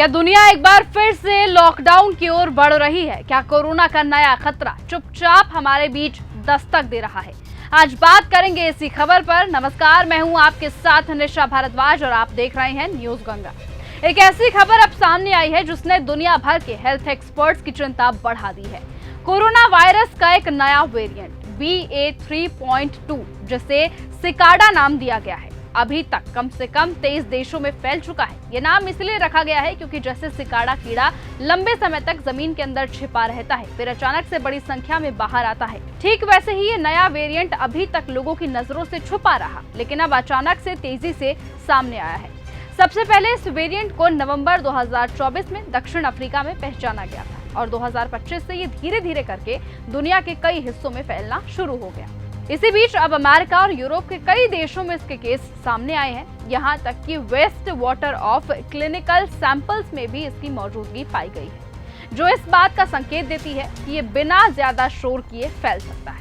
क्या दुनिया एक बार फिर से लॉकडाउन की ओर बढ़ रही है? क्या कोरोना का नया खतरा चुपचाप हमारे बीच दस्तक दे रहा है? आज बात करेंगे इसी खबर पर। नमस्कार, मैं हूं आपके साथ निशा भारद्वाज और आप देख रहे हैं न्यूज गंगा। एक ऐसी खबर अब सामने आई है जिसने दुनिया भर के हेल्थ एक्सपर्ट्स की चिंता बढ़ा दी है। कोरोना वायरस का एक नया वेरिएंट BA.3.2 जिसे सिकाडा नाम दिया गया है, अभी तक कम से कम 23 देशों में फैल चुका है। ये नाम इसलिए रखा गया है क्योंकि जैसे सिकाडा कीड़ा लंबे समय तक जमीन के अंदर छिपा रहता है, फिर अचानक से बड़ी संख्या में बाहर आता है, ठीक वैसे ही ये नया वेरिएंट अभी तक लोगों की नजरों से छुपा रहा, लेकिन अब अचानक से तेजी से सामने आया है। सबसे पहले इस वेरिएंट को नवंबर 2024 में दक्षिण अफ्रीका में पहचाना गया था और 2025 से ये धीरे धीरे करके दुनिया के कई हिस्सों में फैलना शुरू हो गया। इसी बीच अब अमेरिका और यूरोप के कई देशों में इसके केस सामने आए हैं। यहाँ तक कि waste water of clinical samples में भी इसकी मौजूदगी पाई गई है, जो इस बात का संकेत देती है कि ये बिना ज्यादा शोर किए फैल सकता है।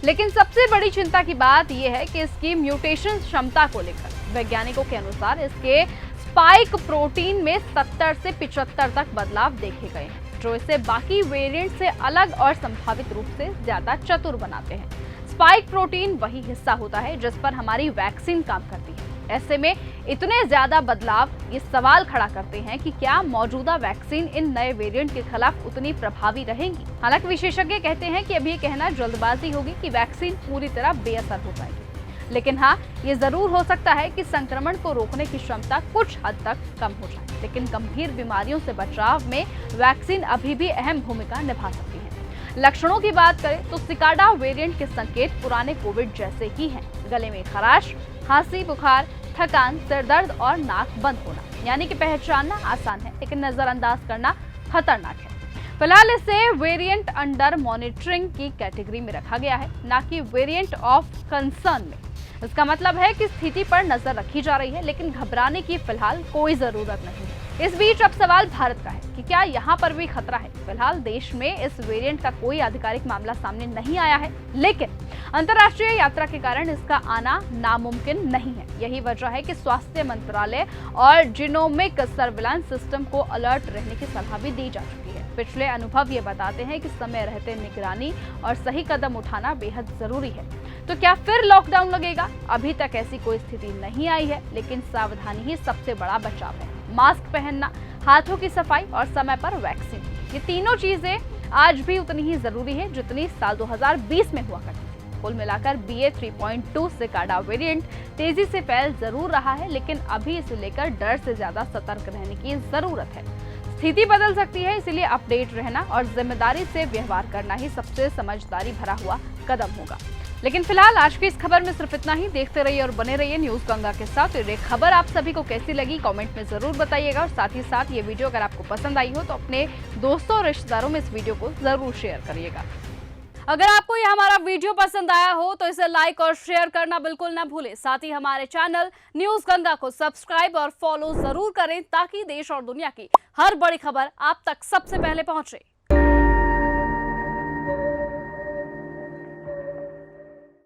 लेकिन सबसे बड़ी चिंता की बात यह है कि इसकी म्यूटेशन क्षमता को लेकर वैज्ञानिकों के अनुसार इसके स्पाइक प्रोटीन में 70 से 75 तक बदलाव देखे गए हैं, जो इसे बाकी वेरिएंट से अलग और संभावित रूप से ज्यादा चतुर बनाते हैं। स्पाइक प्रोटीन वही हिस्सा होता है जिस पर हमारी वैक्सीन काम करती है। ऐसे में इतने ज्यादा बदलाव ये सवाल खड़ा करते हैं कि क्या मौजूदा वैक्सीन इन नए वेरिएंट के खिलाफ उतनी प्रभावी रहेंगी। हालांकि विशेषज्ञ कहते हैं कि अभी ये कहना जल्दबाजी होगी कि वैक्सीन पूरी तरह बेअसर हो जाएगी, लेकिन हाँ, ये जरूर हो सकता है कि संक्रमण को रोकने की क्षमता कुछ हद तक कम हो जाए, लेकिन गंभीर बीमारियों से बचाव में वैक्सीन अभी भी अहम भूमिका निभा सकती है। लक्षणों की बात करें तो सिकाडा वेरिएंट के संकेत पुराने कोविड जैसे ही हैं। गले में खराश, खांसी, बुखार, थकान, सिर दर्द और नाक बंद होना, यानी कि पहचानना आसान है लेकिन नजरअंदाज करना खतरनाक है। फिलहाल इसे वेरिएंट अंडर मॉनिटरिंग की कैटेगरी में रखा गया है, ना कि वेरिएंट ऑफ कंसर्न में। इसका मतलब है कि स्थिति पर नजर रखी जा रही है, लेकिन घबराने की फिलहाल कोई जरूरत नहीं है। इस बीच अब सवाल भारत का है कि क्या यहाँ पर भी खतरा है। फिलहाल देश में इस वेरिएंट का कोई आधिकारिक मामला सामने नहीं आया है, लेकिन अंतर्राष्ट्रीय यात्रा के कारण इसका आना नामुमकिन नहीं है। यही वजह है कि स्वास्थ्य मंत्रालय और जीनोमिक सर्विलांस सिस्टम को अलर्ट रहने की सलाह भी दी जा चुकी है। पिछले अनुभव ये बताते हैं कि समय रहते निगरानी और सही कदम उठाना बेहद जरूरी है। तो क्या फिर लॉकडाउन लगेगा? अभी तक ऐसी कोई स्थिति नहीं आई है, लेकिन सावधानी ही सबसे बड़ा बचाव है। मास्क पहनना, हाथों की सफाई और समय पर वैक्सीन, ये तीनों चीजें आज भी उतनी ही जरूरी है जितनी साल 2020 में हुआ करती थी। कुल मिलाकर BA.3.2 सिकाडा वेरिएंट तेजी से फैल जरूर रहा है, लेकिन अभी इसे लेकर डर से ज्यादा सतर्क रहने की जरूरत है। स्थिति बदल सकती है, इसलिए अपडेट रहना और जिम्मेदारी से व्यवहार करना ही सबसे समझदारी भरा हुआ कदम होगा। लेकिन फिलहाल आज की इस खबर में सिर्फ इतना ही। देखते रहिए और बने रहिए न्यूज गंगा के साथ। ये खबर आप सभी को कैसी लगी कमेंट में जरूर बताइएगा और साथ ही साथ ये वीडियो अगर आपको पसंद आई हो तो अपने दोस्तों और रिश्तेदारों में इस वीडियो को जरूर शेयर करिएगा। अगर आपको ये हमारा वीडियो पसंद आया हो तो इसे लाइक और शेयर करना बिल्कुल ना भूलें। साथ ही हमारे चैनल न्यूज गंगा को सब्सक्राइब और फॉलो जरूर करें ताकि देश और दुनिया की हर बड़ी खबर आप तक सबसे पहले पहुंचे।